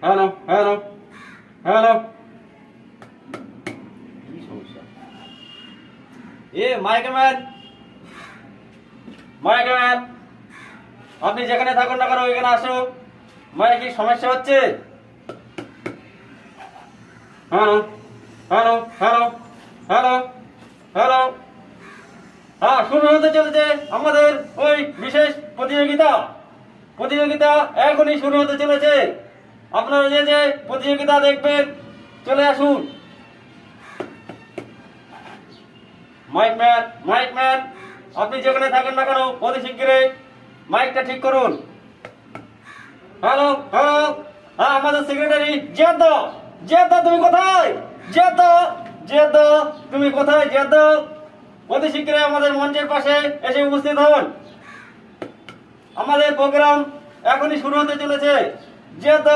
Hello hello hello. কি সমস্যা? Mic man, mic man, আপনি যেখানে থাকুন না কেন ওইখানে আসো। মাইক কি সমস্যা হচ্ছে? Hello hello hello hello hello. হ্যাঁ, শুরু হতে চলেছে আমাদের ওই বিশেষ প্রতিযোগিতা। প্রতিযোগিতা এখনই শুরু হতে চলেছে। আপনারা যে যে প্রতিযোগিতা দেখবেন চলে আসুন। মাইকম্যান, মাইকম্যান, আপনি যেখানে থাকেন না কেন অতি শীঘ্রই মাইকটা ঠিক করুন। Hello hello. হ্যাঁ, আমাদের সেক্রেটারি জিয়াদ, জিয়াদ তুমি কোথায়? জিয়াদ, জিয়াদ তুমি কোথায়? জিয়াদ, অতি শীঘ্রই আমাদের মঞ্চের পাশে এসে উপস্থিত হন। আমাদের প্রোগ্রাম এখনই শুরু হতে চলেছে। জিয়াদ।